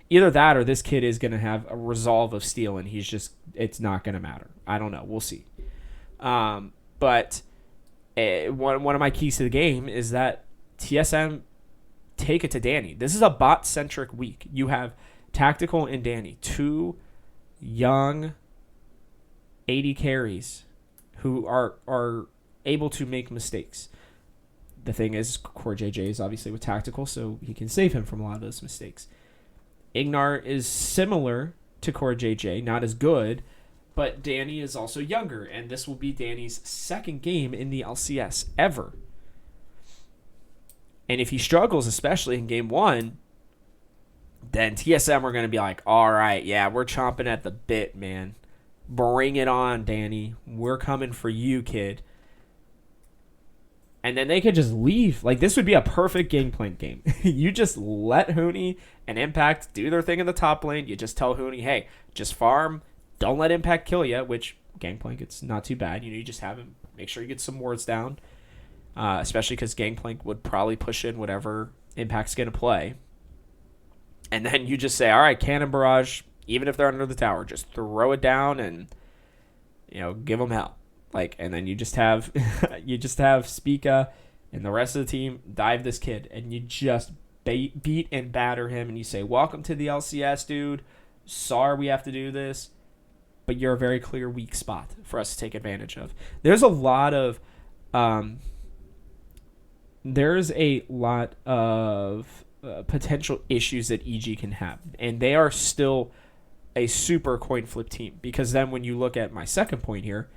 Either that or this kid is going to have a resolve of steel and it's not going to matter. I don't know. We'll see. But one of my keys to the game is that TSM take it to Danny. This is a bot-centric week. You have Tactical and Danny, two young AD carries who are able to make mistakes. The thing is, Core JJ is obviously with Tactical, so he can save him from a lot of those mistakes. Ignar is similar to Core JJ, not as good, but Danny is also younger, and this will be Danny's second game in the LCS ever. And if he struggles, especially in game one, then TSM are going to be like, all right, yeah, we're chomping at the bit, man. Bring it on, Danny. We're coming for you, kid. And then they could just leave. This would be a perfect Gangplank game. You just let Huni and Impact do their thing in the top lane. You just tell Huni, hey, just farm. Don't let Impact kill you, which Gangplank, it's not too bad. You just have him. Make sure you get some wards down. Especially because Gangplank would probably push in whatever Impact's going to play. And then you just say, all right, Cannon Barrage, even if they're under the tower, just throw it down and, give them hell. And then you just have Spica and the rest of the team dive this kid, and you just beat and batter him, and you say, welcome to the LCS, dude. Sorry we have to do this, but you're a very clear weak spot for us to take advantage of. There's a lot of potential issues that EG can have, and they are still a super coin flip team, because then when you look at my second point here,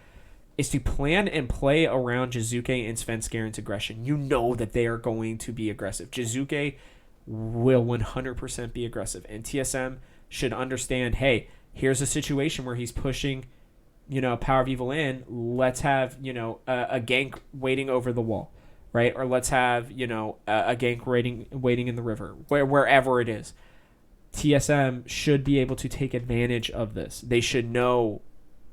is to plan and play around Jizuke and Svenskaren's aggression. You know that they are going to be aggressive. Jizuke will 100% be aggressive, and TSM should understand, hey, here's a situation where he's pushing, Power of Evil in. Let's have, a gank waiting over the wall, right? Or let's have, a gank waiting in the river, wherever it is. TSM should be able to take advantage of this. They should know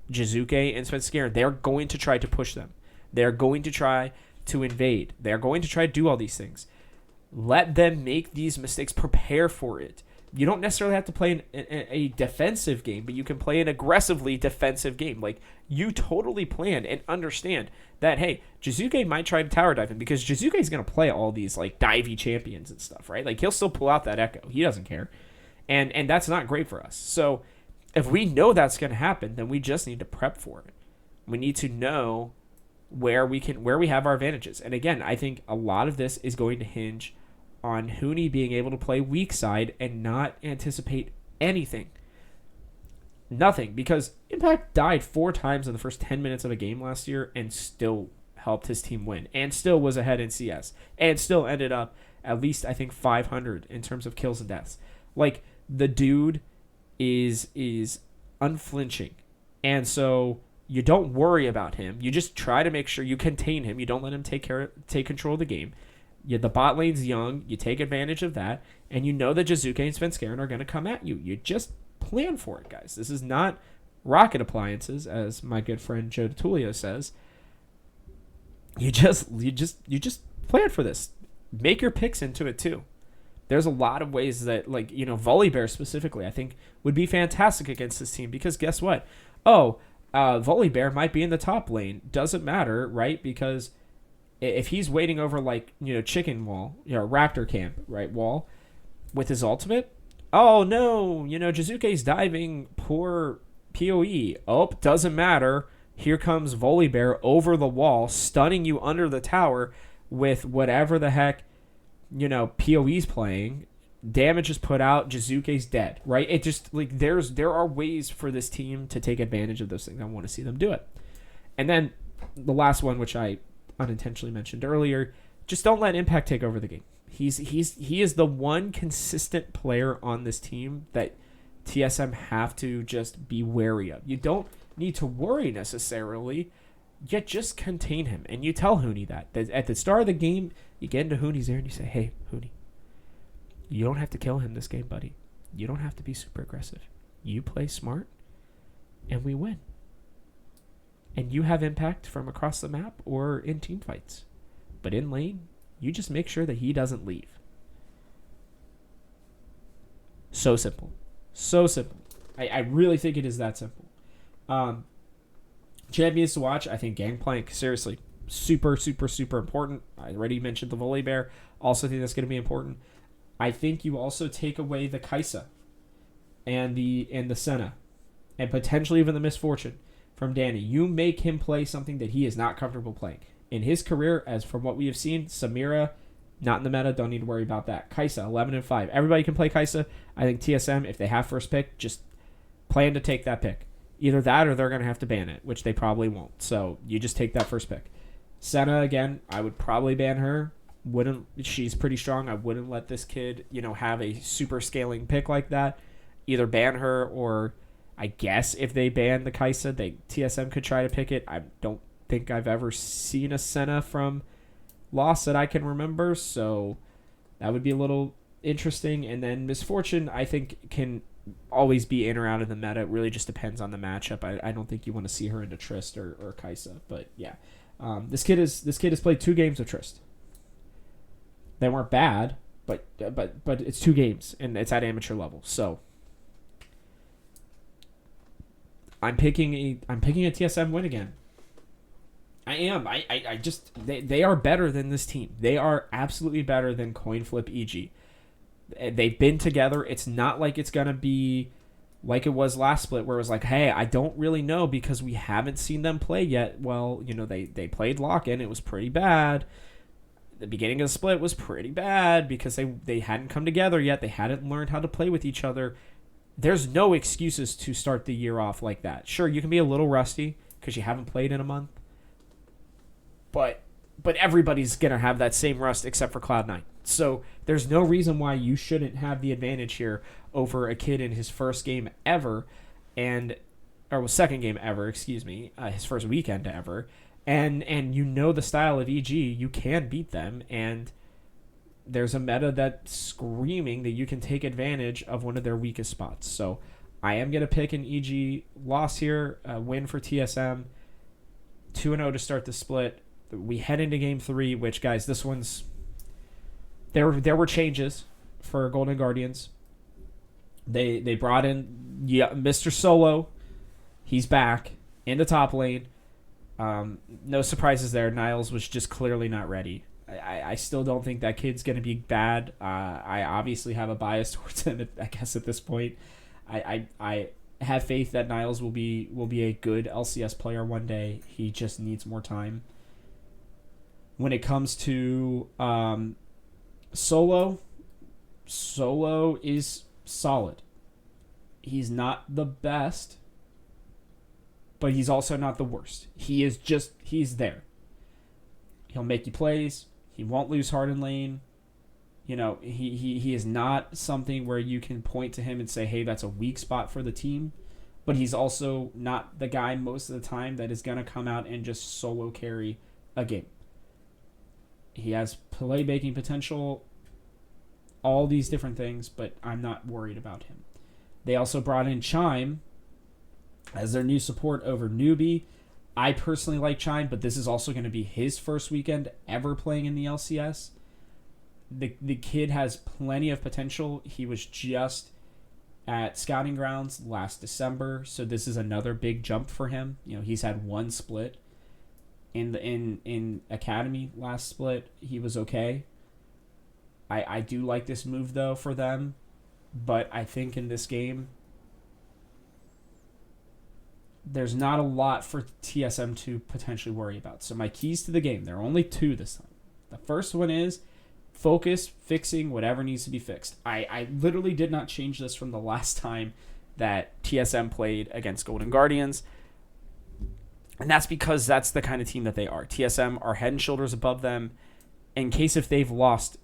Jizuke and Svenskaren, they're going to try to push them. They're going to try to invade. They're going to try to do all these things. Let them make these mistakes. Prepare for it. You don't necessarily have to play a defensive game, but you can play an aggressively defensive game. You totally plan and understand that, hey, Jizuke might try to tower dive him, because Jizuke is going to play all these divey champions and stuff, right? He'll still pull out that Echo. He doesn't care. And that's not great for us. So if we know that's going to happen, then we just need to prep for it. We need to know where we have our advantages. And again, I think a lot of this is going to hinge on Huni being able to play weak side and not anticipate anything. Nothing, because Impact died 4 times in the first 10 minutes of a game last year and still helped his team win, and still was ahead in CS, and still ended up at least, I think, 500 in terms of kills and deaths. The dude is unflinching, and so you don't worry about him. You just try to make sure you contain him. You don't let him take control of the game. The bot lane's young. You take advantage of that, and you know that Jizuke and Svenskaren are going to come at you. You just plan for it, guys. This is not rocket appliances, as my good friend Joe DiTullio says. You just plan for this. Make your picks into it too. There's a lot of ways that, like, Volley Bear specifically, I think would be fantastic against this team, because guess what? Oh, Volley Bear might be in the top lane. Doesn't matter, right? Because if he's waiting over, like, chicken wall, raptor camp, right, wall, with his ultimate, oh no, Jizuke's diving, poor PoE. Oh, doesn't matter. Here comes Volley Bear over the wall, stunning you under the tower with whatever the heck, PoE's playing. Damage is put out, Jizuke's dead, right? It just, like, there are ways for this team to take advantage of those things. I want to see them do it. And then the last one, which I unintentionally mentioned earlier, just don't let Impact take over the game. He is the one consistent player on this team that TSM have to just be wary of. You don't need to worry necessarily, yet just contain him. And you tell Hooney that at the start of the game, you get into Hooney's ear and you say, hey, Hooney, you don't have to kill him this game, buddy. You don't have to be super aggressive. You play smart, and we win. And you have impact from across the map or in team fights. But in lane, you just make sure that he doesn't leave. So simple. So simple. I really think it is that simple. Champions to watch, I think Gangplank, seriously, super, super, super important. I already mentioned the Volley Bear. Also think that's going to be important. I think you also take away the Kaisa and the Senna and potentially even the Misfortune from Danny. You make him play something that he is not comfortable playing. In his career, as from what we have seen, Samira, not in the meta, don't need to worry about that. Kaisa, 11-5. Everybody can play Kaisa. I think TSM, if they have first pick, just plan to take that pick. Either that or they're going to have to ban it, which they probably won't. So you just take that first pick. Senna, again, I would probably ban her. She's pretty strong. I wouldn't let this kid, have a super scaling pick like that. Either ban her, or I guess if they ban the Kaisa, TSM could try to pick it. I don't think I've ever seen a Senna from Lost that I can remember, so that would be a little interesting. And then Misfortune, I think, can always be in or out of the meta. It really just depends on the matchup. I don't think you want to see her into Trist or Kaisa, but yeah. This kid has played 2 games of Trist. They weren't bad, but it's 2 games and it's at amateur level. So I'm picking a TSM win again. I am. I just they are better than this team. They are absolutely better than Coin Flip EG. They've been together. It's not like it's gonna be like it was last split, where it was like, hey, I don't really know because we haven't seen them play yet. Well, they played lock-in. It was pretty bad. The beginning of the split was pretty bad because they hadn't come together yet. They hadn't learned how to play with each other. There's no excuses to start the year off like that. Sure, you can be a little rusty because you haven't played in a month. But everybody's going to have that same rust except for Cloud9. So there's no reason why you shouldn't have the advantage here over a kid in his first game ever, second game ever, his first weekend ever. And the style of EG, you can beat them, and there's a meta that's screaming that you can take advantage of one of their weakest spots. So I am going to pick an EG loss here, a win for TSM, 2-0 to start the split. We head into game 3, which, guys, this one's... There were changes for Golden Guardians. They brought in Mr. Solo. He's back in the top lane. No surprises there. Niles was just clearly not ready. I still don't think that kid's going to be bad. I obviously have a bias towards him, I guess, at this point. I have faith that Niles will be a good LCS player one day. He just needs more time. When it comes to Solo is solid. He's not the best, but he's also not the worst. He's there. He'll make you plays. He won't lose hard in lane. He is not something where you can point to him and say, hey, that's a weak spot for the team. But he's also not the guy most of the time that is going to come out and just solo carry a game. He has playmaking potential, all these different things, but I'm not worried about him. They also brought in Chime as their new support over Newbie. I personally like Chime, but this is also going to be his first weekend ever playing in the LCS. The kid has plenty of potential. He was just at Scouting Grounds last December, so this is another big jump for him. He's had one split in Academy. Last split, he was okay. I do like this move though for them, but I think in this game there's not a lot for TSM to potentially worry about. So my keys to the game, there are only two this time. The first one is focus, fixing whatever needs to be fixed. I literally did not change this from the last time that TSM played against Golden Guardians. And that's because that's the kind of team that they are. TSM are head and shoulders above them. In case if they've lost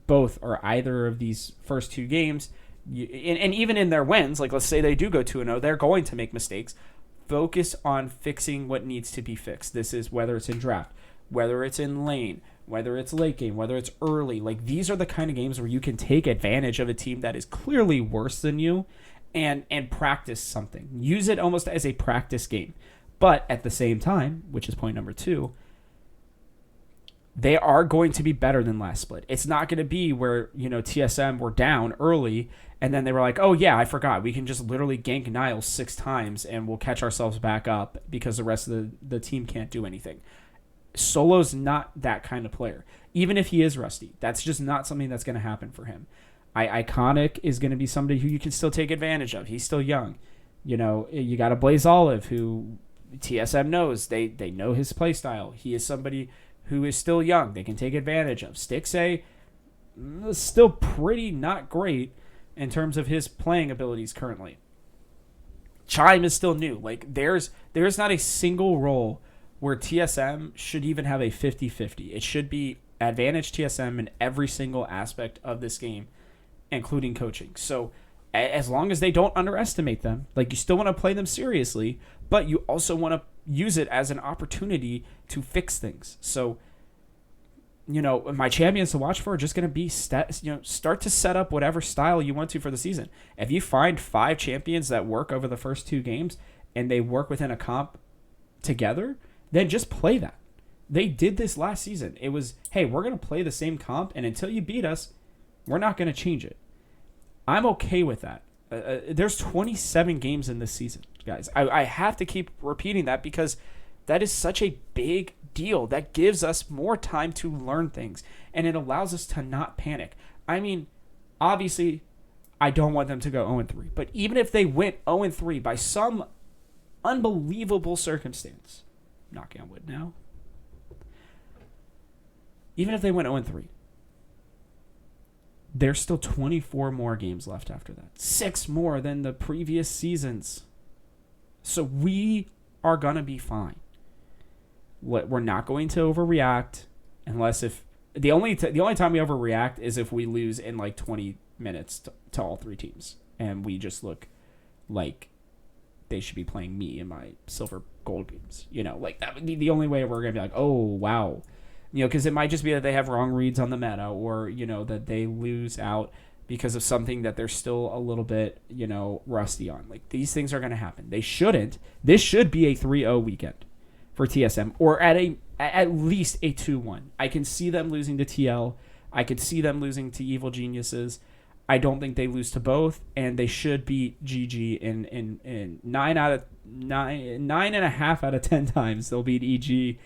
both or either of these first two games, and even in their wins, like let's say they do go 2-0, they're going to make mistakes. Focus on fixing what needs to be fixed. This is whether it's in draft, whether it's in lane, whether it's late game, whether it's early. Like these are the kind of games where you can take advantage of a team that is clearly worse than you and practice something. Use it almost as a practice game. But at the same time, which is point number 2, they are going to be better than last split. It's not going to be where, TSM were down early and then they were like, oh yeah, I forgot. We can just literally gank Niles 6 times and we'll catch ourselves back up because the rest of the team can't do anything. Solo's not that kind of player. Even if he is rusty, that's just not something that's going to happen for him. Iconic is going to be somebody who you can still take advantage of. He's still young. You got a Blaze Olive who TSM knows. They know his play style. He is somebody who is still young. They can take advantage of. Stixay is still pretty not great in terms of his playing abilities currently. Chime is still new. Like there's not a single role where TSM should even have a 50-50. It should be advantage TSM in every single aspect of this game, including coaching. So as long as they don't underestimate them, like you still want to play them seriously, but you also want to use it as an opportunity to fix things. So, my champions to watch for are just going to be, start to set up whatever style you want to for the season. If you find 5 champions that work over the first 2 games and they work within a comp together, then just play that. They did this last season. It was, hey, we're going to play the same comp, and until you beat us, we're not going to change it. I'm okay with that. There's 27 games in this season, guys. I have to keep repeating that because that is such a big deal. That gives us more time to learn things, and it allows us to not panic. I mean, obviously, I don't want them to go 0-3, but even if they went 0-3 by some unbelievable circumstance, knocking on wood now, even if they went 0-3, there's still 24 more games left after that. 6 more than the previous seasons. So we are going to be fine. We're not going to overreact unless if... The only time we overreact is if we lose in like 20 minutes to all 3 teams. And we just look like they should be playing me in my silver gold beams. Like that would be the only way we're going to be like, oh, wow. Because it might just be that they have wrong reads on the meta or, that they lose out because of something that they're still a little bit, rusty on. Like, these things are going to happen. They shouldn't. This should be a 3-0 weekend for TSM or at least a 2-1. I can see them losing to TL. I could see them losing to Evil Geniuses. I don't think they lose to both, and they should beat GG in 9.5 out of 10 times. They'll beat EG.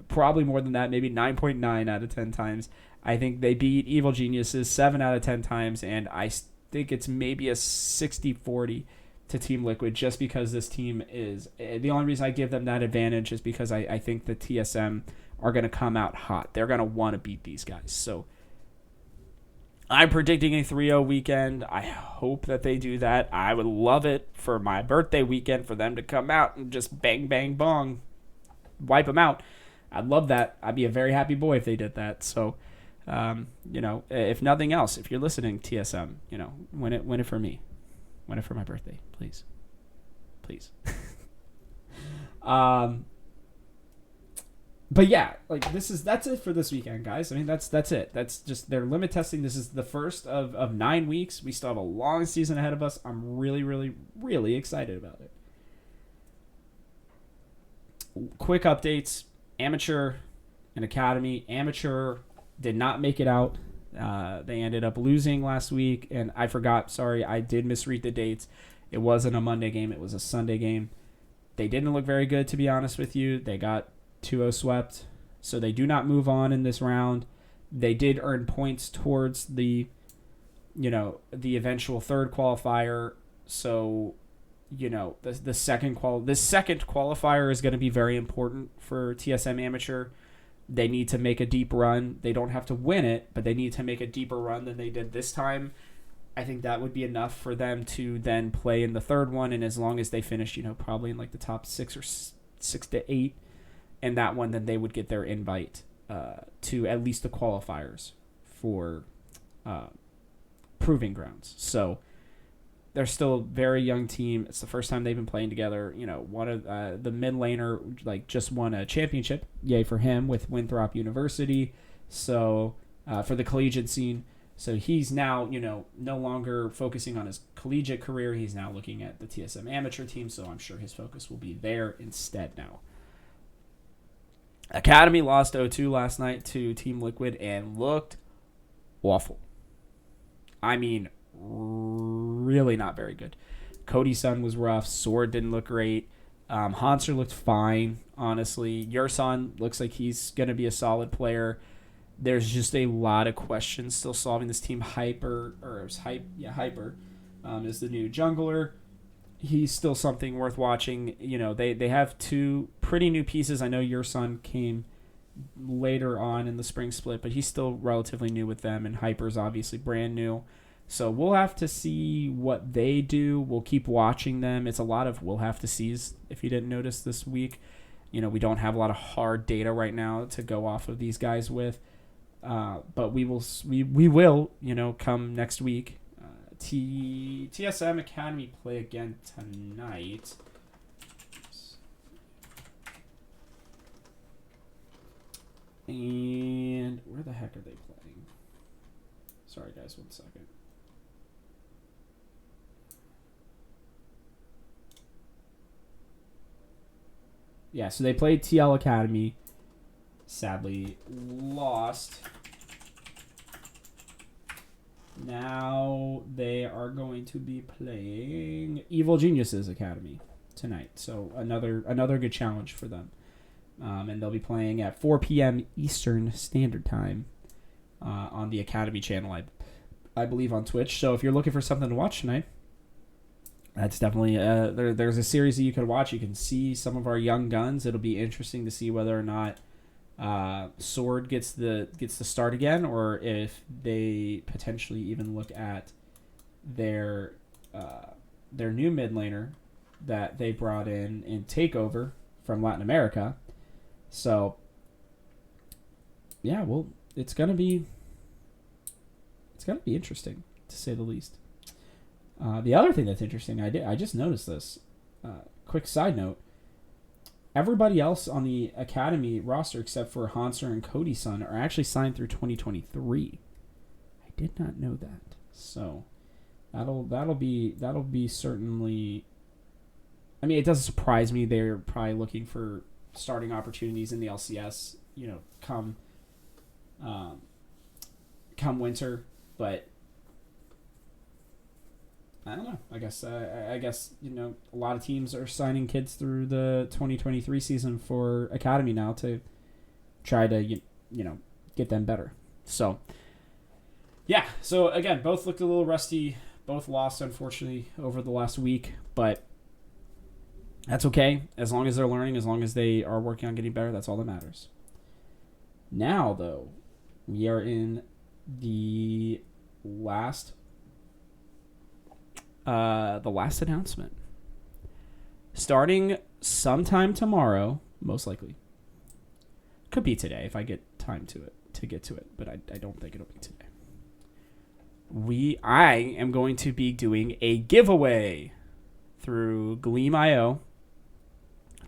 Probably more than that, maybe 9.9 out of 10 times. I think they beat Evil Geniuses 7 out of 10 times, and I think it's maybe a 60-40 to Team Liquid just because this team is... The only reason I give them that advantage is because I think the TSM are going to come out hot. They're going to want to beat these guys. So I'm predicting a 3-0 weekend. I hope that they do that. I would love it for my birthday weekend for them to come out and just bang, bang, bong, wipe them out. I'd love that. I'd be a very happy boy if they did that. So, if nothing else, if you're listening, TSM, win it for me. Win it for my birthday, please. Please. But yeah, like that's it for this weekend, guys. I mean, that's it. That's just their limit testing. This is the first of 9 weeks. We still have a long season ahead of us. I'm really, really, really excited about it. quick updates. Amateur and Academy. Amateur did not make it out. They ended up losing last week, and I forgot. Sorry, I did misread the dates. It wasn't a Monday game. It was a Sunday game. They didn't look very good, to be honest with you. They got 2-0 swept, so they do not move on in this round. They did earn points towards the eventual third qualifier. So, the second this second qualifier is going to be very important for TSM Amateur. They need to make a deep run. They don't have to win it, but they need to make a deeper run than they did this time. I think that would be enough for them to then play in the third one, and as long as they finish, probably in like the top 6 or 6 to 8 in that one, then they would get their invite to at least the qualifiers for Proving Grounds. So they're still a very young team. It's the first time they've been playing together. One of the mid laner just won a championship. Yay for him with Winthrop University. So for the collegiate scene. So he's now, no longer focusing on his collegiate career. He's now looking at the TSM amateur team. So I'm sure his focus will be there instead now. Academy lost 0-2 last night to Team Liquid and looked awful. I mean, really not very good. Cody's son was rough. Sword didn't look great. Hanser looked fine, honestly. Yurson looks like he's going to be a solid player. There's just a lot of questions still solving this team. Hyper is the new jungler. He's still something worth watching. They have 2 pretty new pieces. I know Yurson came later on in the spring split, but he's still relatively new with them, and Hyper's obviously brand new. So we'll have to see what they do. We'll keep watching them. It's a lot of we'll have to sees, if you didn't notice this week. We don't have a lot of hard data right now to go off of these guys with. But we will, come next week. TSM Academy play again tonight. And where the heck are they playing? Sorry, guys, 1 second. Yeah, so they played TL Academy. Sadly lost. Now they are going to be playing Evil Geniuses Academy tonight. So another good challenge for them. And they'll be playing at 4 p.m. Eastern Standard Time on the Academy channel, I believe, on Twitch. So if you're looking for something to watch tonight, that's definitely there's a series that you can watch. You can see some of our young guns. It'll be interesting to see whether or not Sword gets the start again, or if they potentially even look at their new mid laner that they brought in Takeover from Latin America. So yeah, well, it's gonna be interesting, to say the least. The other thing that's interesting, I just noticed this. Quick side note. Everybody else on the Academy roster, except for Hanser and Cody's son, are actually signed through 2023. I did not know that. So that'll be certainly. I mean, it doesn't surprise me. They're probably looking for starting opportunities in the LCS. Come winter, but I don't know. I guess a lot of teams are signing kids through the 2023 season for Academy now to try to get them better. So yeah. So again, both looked a little rusty. Both lost, unfortunately, over the last week, but that's okay. As long as they're learning, as long as they are working on getting better, that's all that matters. Now, though, we are in the last announcement. Starting sometime tomorrow, most likely. Could be today if I get time to get to it, but I don't think it'll be today. I am going to be doing a giveaway through Gleam.io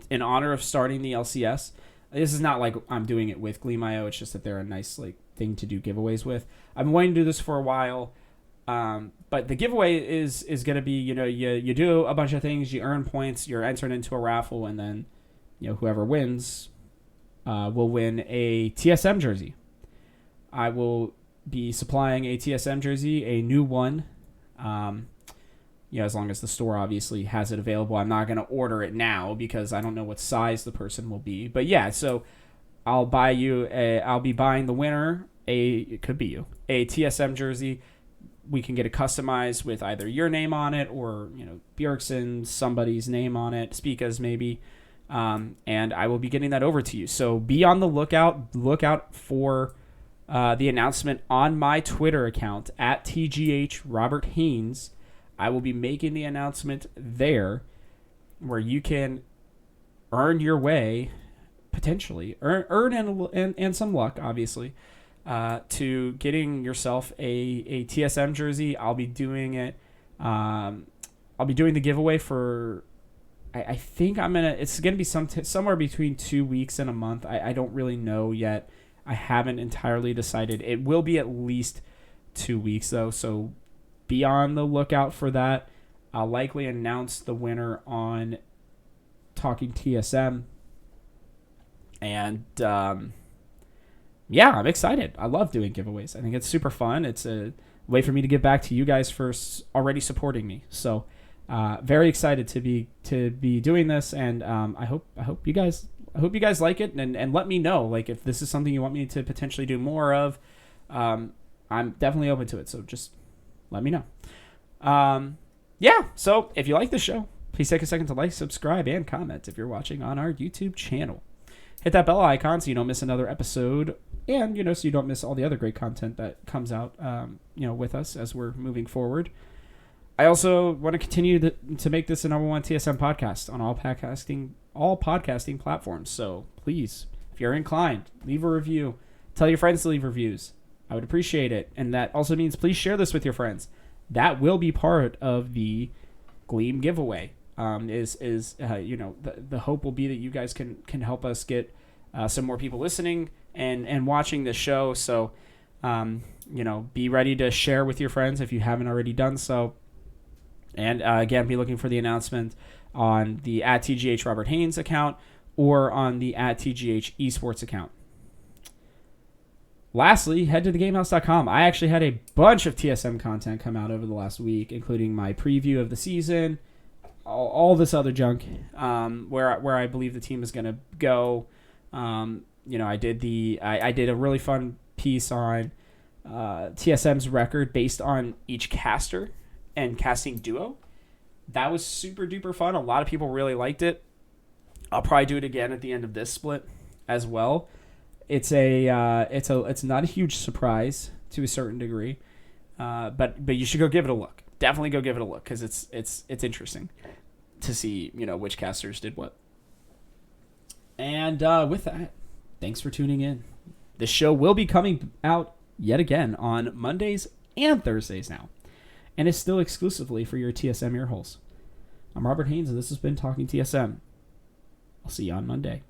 in honor of starting the LCS. This is not like I'm doing it with Gleam.io. It's just that they're a nice thing to do giveaways with. I've been wanting to do this for a while. But the giveaway is going to be, you do a bunch of things, you earn points, you're entered into a raffle, and then whoever wins will win a TSM jersey. I will be supplying a TSM jersey, a new one. As long as the store obviously has it available. I'm not going to order it now because I don't know what size the person will be. But yeah, so I'll be buying the winner it could be you, a TSM jersey. We can get it customized with either your name on it or, Bjergsen, somebody's name on it, Spica's maybe. And I will be getting that over to you. So be on the lookout. Look out for the announcement on my Twitter account at TGH Robert Haynes. I will be making the announcement there where you can earn your way, potentially, earn and some luck, obviously, to getting yourself a TSM jersey. I'll be doing it. I'll be doing the giveaway for, I think it's going to be somewhere between 2 weeks and a month. I don't really know yet. I haven't entirely decided. It will be at least 2 weeks, though, so be on the lookout for that. I'll likely announce the winner on TalkingTSM. And, I'm excited. I love doing giveaways. I think it's super fun. It's a way for me to give back to you guys for already supporting me. So, very excited to be doing this, and I hope you guys like it, and let me know if this is something you want me to potentially do more of. I'm definitely open to it. So just let me know. So if you like this show, please take a second to like, subscribe, and comment if you're watching on our YouTube channel. Hit that bell icon so you don't miss another episode, and so you don't miss all the other great content that comes out with us as we're moving forward. I also want to continue to make this the number one TSM podcast on all podcasting platforms. So please, if you're inclined, leave a review. Tell your friends to leave reviews. I would appreciate it. And that also means please share this with your friends. That will be part of the Gleam giveaway. The hope will be that you guys can help us get some more people listening and watching this show. So, be ready to share with your friends if you haven't already done so. And again, be looking for the announcement on the @TGH Robert Haynes account or on the @TGH Esports account. Lastly, head to thegamehouse.com. I actually had a bunch of TSM content come out over the last week, including my preview of the season, all this other junk, where I believe the team is going to go. I did a really fun piece on TSM's record based on each caster and casting duo. That was super duper fun. A lot of people really liked it. I'll probably do it again at the end of this split as well. It's not a huge surprise to a certain degree, but you should go give it a look. Definitely go give it a look because it's interesting to see which casters did what. And with that, thanks for tuning in. This show will be coming out yet again on Mondays and Thursdays now, and is still exclusively for your TSM earholes. I'm Robert Haynes, and this has been Talking TSM. I'll see you on Monday.